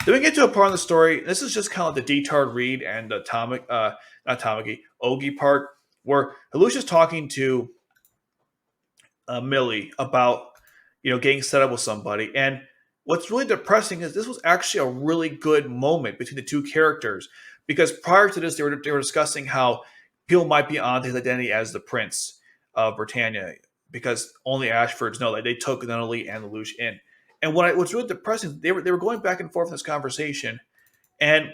Then we get to a part of the story. This is just kind of like the Detard Reed and the not Tamaki, Ogi part, where Lelouch is talking to Millie about getting set up with somebody. And what's really depressing is this was actually a really good moment between the two characters because prior to this, they were discussing how people might be on his identity as the Prince of Britannia because only Ashfords know that they took Nunnally and Lelouch in. And what's really depressing, they were going back and forth in this conversation, and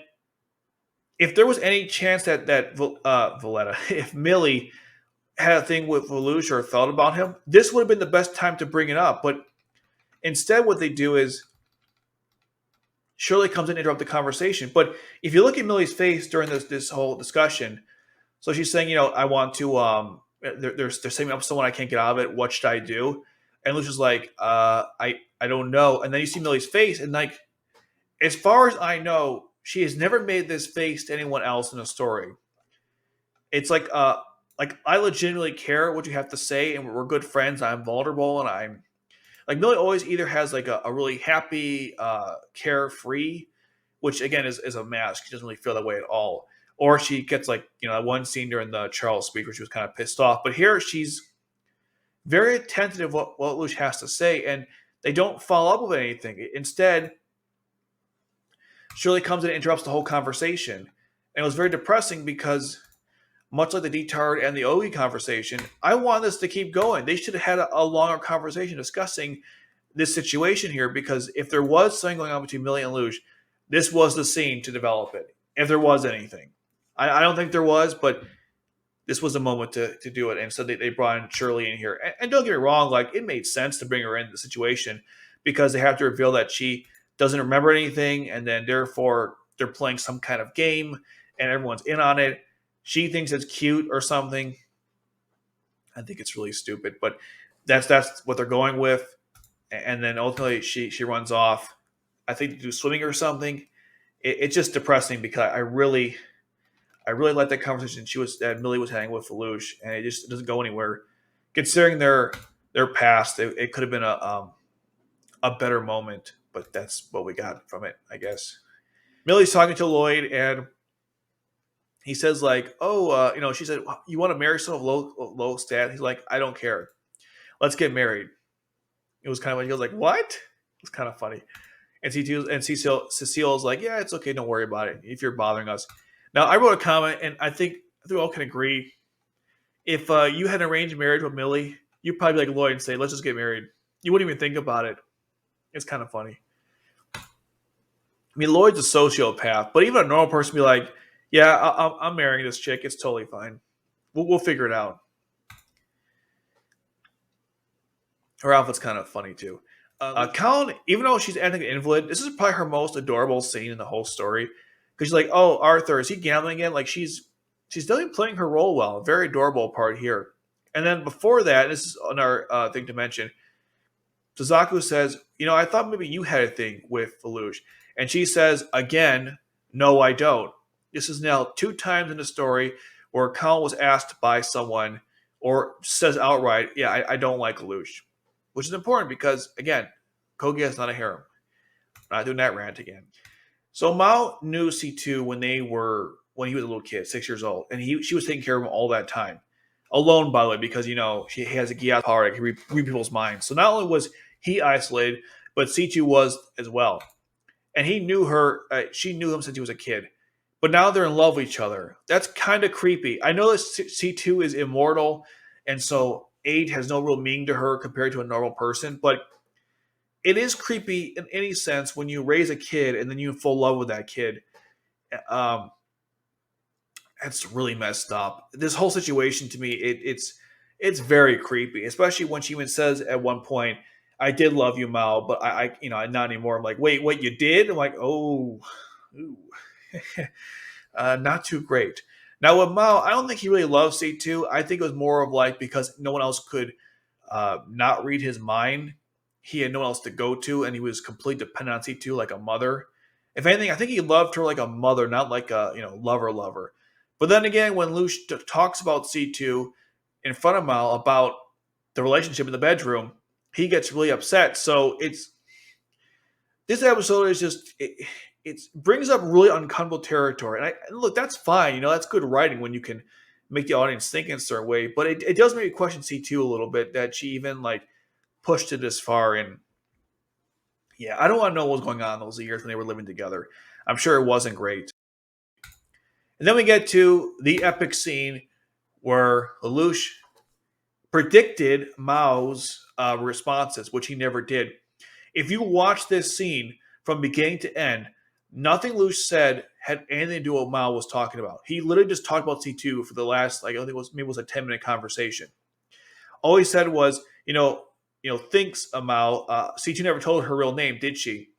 if there was any chance that Valletta, if Millie had a thing with Lelouch or thought about him, this would have been the best time to bring it up. But instead, what they do is Shirley comes in and interrupt the conversation. But if you look at Millie's face during this whole discussion, so she's saying, I want to they're setting me up with someone I can't get out of it. What should I do? And Lucia's like, I don't know. And then you see Millie's face, and like, as far as I know, she has never made this face to anyone else in a story. It's like I legitimately care what you have to say, and we're good friends. I'm vulnerable, and I'm like Millie always either has like a really happy, carefree, which again is a mask. She doesn't really feel that way at all. Or she gets like that one scene during the Charles speech where she was kind of pissed off. But here she's very attentive what Lush has to say, and they don't follow up with anything. Instead, Shirley comes in and interrupts the whole conversation. And it was very depressing because much like the Detard and the Ogie conversation, I want this to keep going. They should have had a longer conversation discussing this situation here because if there was something going on between Millie and Lelouch, this was the scene to develop it. If there was anything. I don't think there was, but this was a moment to do it. And so they brought in Shirley in here. And don't get me wrong, like it made sense to bring her into the situation because they have to reveal that she doesn't remember anything and then therefore they're playing some kind of game and everyone's in on it. She thinks it's cute or something. I think it's really stupid, but that's what they're going with. And then ultimately she runs off. I think to do swimming or something. It's just depressing because I really liked that conversation that Millie was having with Lelouch, and it doesn't go anywhere. Considering their past, it could have been a better moment, but that's what we got from it, I guess. Millie's talking to Lloyd, and he says like, "Oh, she said you want to marry someone low stat." He's like, "I don't care. Let's get married." It was kind of like he was like, "What?" It's kind of funny. And Cecile's like, "Yeah, it's okay. Don't worry about it. If you're bothering us." Now, I wrote a comment, and I think we all can agree. If you had an arranged marriage with Millie, you'd probably be like Lloyd and say, "Let's just get married." You wouldn't even think about it. It's kind of funny. I mean, Lloyd's a sociopath, but even a normal person would be like, "Yeah, I'm marrying this chick. It's totally fine. We'll figure it out." Her outfit's kind of funny too. Kallen, even though she's acting an invalid, this is probably her most adorable scene in the whole story. Because she's like, "Oh, Arthur, is he gambling again?" Like she's definitely playing her role well. Very adorable part here. And then before that, this is another thing to mention. Suzaku says, "I thought maybe you had a thing with Lelouch," and she says again, "No, I don't." This is now 2 times in the story where Kallen was asked by someone or says outright, "Yeah, I don't like Lelouch," which is important because again, Kogia is not a harem. I'm not doing that rant again. So Mao knew C2 when he was a little kid, 6 years old, and she was taking care of him all that time. Alone, by the way, because he has a Geass power that can read people's minds. So not only was he isolated, but C2 was as well. And he knew her, she knew him since he was a kid. But now they're in love with each other. That's kind of creepy. I know that C2 is immortal, and so age has no real meaning to her compared to a normal person, but it is creepy in any sense when you raise a kid and then you fall in love with that kid. Um, it's really messed up. This whole situation to me, it's very creepy, especially when she even says at one point, "I did love you, Mao, but not anymore." I'm like, "Wait, what? You did?" I'm like, "Oh, ooh. Not too great." Now with Mao, I don't think he really loves C2. I think it was more of like because no one else could not read his mind. He had no one else to go to, and he was completely dependent on C2 like a mother. If anything, I think he loved her like a mother, not like a lover. But then again, when Lush talks about C2 in front of Mao about the relationship in the bedroom, he gets really upset. So this episode is just it brings up really uncomfortable territory. And look, that's fine. That's good writing when you can make the audience think in a certain way. But it does make me question C2 a little bit, that she even like pushed it this far. And yeah, I don't want to know what was going on in those years when they were living together. I'm sure it wasn't great. And then we get to the epic scene where Lelouch predicted Mao's responses, which he never did. If you watch this scene from beginning to end, nothing Lelouch said had anything to do with what Mao was talking about. He literally just talked about C2 for the last, like, I think it was a 10-minute conversation. All he said was, thinks of Mao. C2 never told her real name, did she?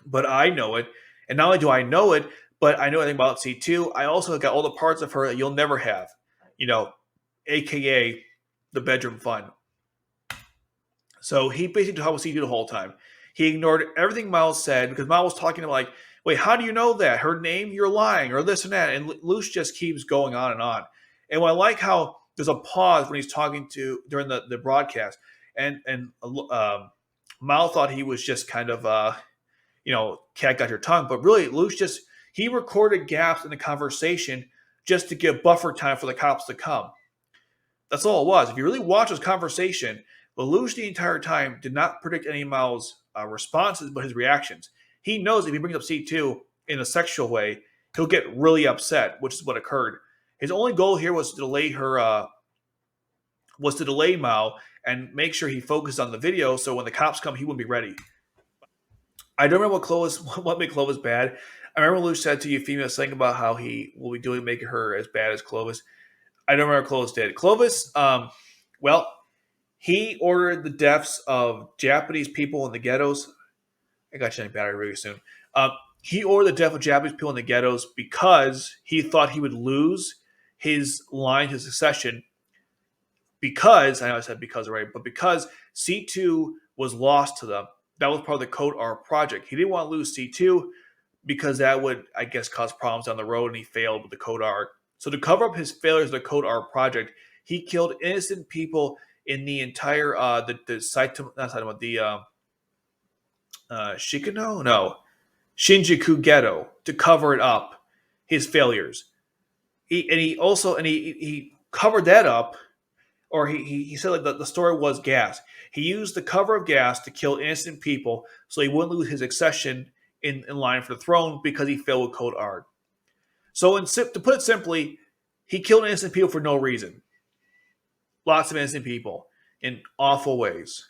But I know it. And not only do I know it, but I know everything about C2. I also got all the parts of her that you'll never have, AKA the bedroom fun. So he basically talked with C2 the whole time. He ignored everything Miles said because Miles was talking to him like, wait, how do you know that? Her name? You're lying, or this and that. And Luce just keeps going on and on. And I like how there's a pause when he's talking to during the broadcast. And Mal thought he was just kind of, cat got your tongue. But really, Luce he recorded gaps in the conversation just to give buffer time for the cops to come. That's all it was. If you really watch this conversation, Lelouch the entire time did not predict any of Mao's responses, but his reactions. He knows if he brings up C2 in a sexual way, he'll get really upset, which is what occurred. His only goal here was to delay Mao and make sure he focused on the video, so when the cops come, he wouldn't be ready. I don't remember what made Clovis bad. I remember Lelouch said to Euphemia something about how he will be doing making her as bad as Clovis. I don't remember what Clovis did. Clovis, he ordered the deaths of Japanese people in the ghettos. I got you on battery really soon. He ordered the death of Japanese people in the ghettos because he thought he would lose his line to succession. Because, I know I said because already, but because C2 was lost to them. That was part of the Code R project. He didn't want to lose C2 because that would, I guess, cause problems down the road, and he failed with the Code R. So to cover up his failures of the Code R project, he killed innocent people in the entire Shikano? No. Shinjuku ghetto to cover it up, his failures. He covered that up, or he said like the story was Geass. He used the cover of Geass to kill innocent people so he wouldn't lose his accession in line for the throne because he failed with Code R. So to put it simply, he killed innocent people for no reason. Lots of innocent people in awful ways.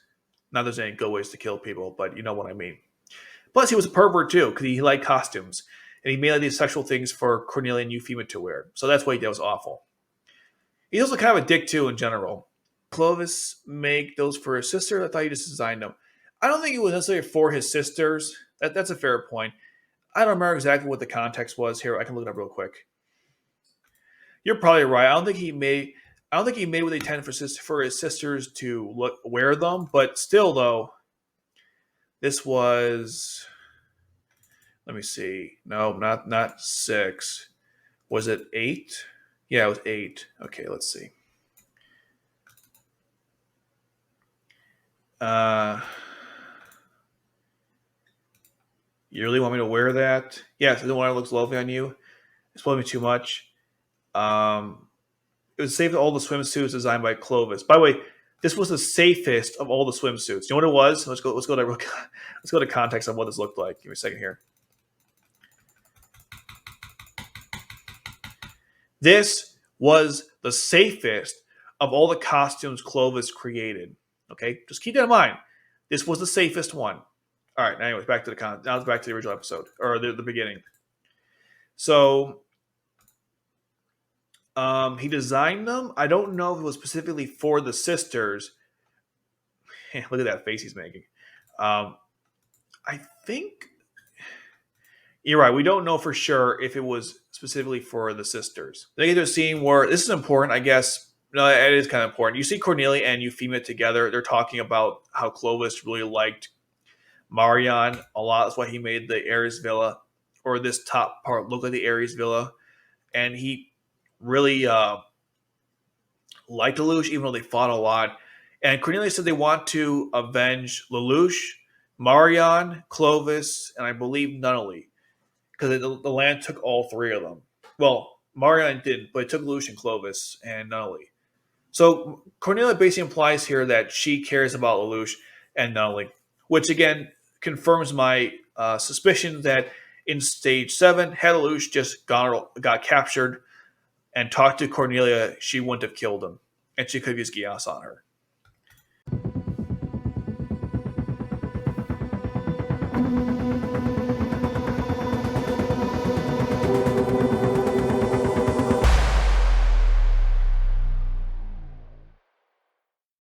Not there's any good ways to kill people, but you know what I mean. Plus, he was a pervert too, because he liked costumes. And he made like these sexual things for Cornelia and Euphemia to wear. So that's why he did. Was awful. He's also kind of a dick too in general. Clovis make those for his sister? I thought he just designed them. I don't think it was necessarily for his sisters. That's a fair point. I don't remember exactly what the context was here. I can look it up real quick. You're probably right. I don't think he made what they intended for his sisters to wear them. But still, though, this was. Let me see. No, not 6. Was it 8? Yeah, it was 8. Okay, let's see. You really want me to wear that? Yes, the one that looks lovely on you. It's probably too much. It was saved all the swimsuits designed by Clovis. By the way, this was the safest of all the swimsuits. You know what it was? Let's go to context of what this looked like. Give me a second here. This was the safest of all the costumes Clovis created. Okay, just keep that in mind. This was the safest one. All right. Anyways, back to the original episode or the beginning. So, he designed them. I don't know if it was specifically for the sisters. Look at that face he's making. I think you're right. We don't know for sure if it was specifically for the sisters. They get to a scene where this is important, I guess. No, it is kind of important. You see Cornelia and Euphemia together. They're talking about how Clovis really liked Marion a lot. That's why he made the Ares Villa, or this top part look like the Ares Villa. And he really liked Lelouch, even though they fought a lot. And Cornelia said they want to avenge Lelouch. Marion, Clovis, and I believe Nunnally, because the land took all three of them. Well, Marion didn't, but it took Lelouch and Clovis and Nunnally. So Cornelia basically implies here that she cares about Lelouch and Nunnally, which again confirms my suspicion that in stage 7, had Lelouch just got captured and talked to Cornelia, she wouldn't have killed him, and she could have used Geass on her.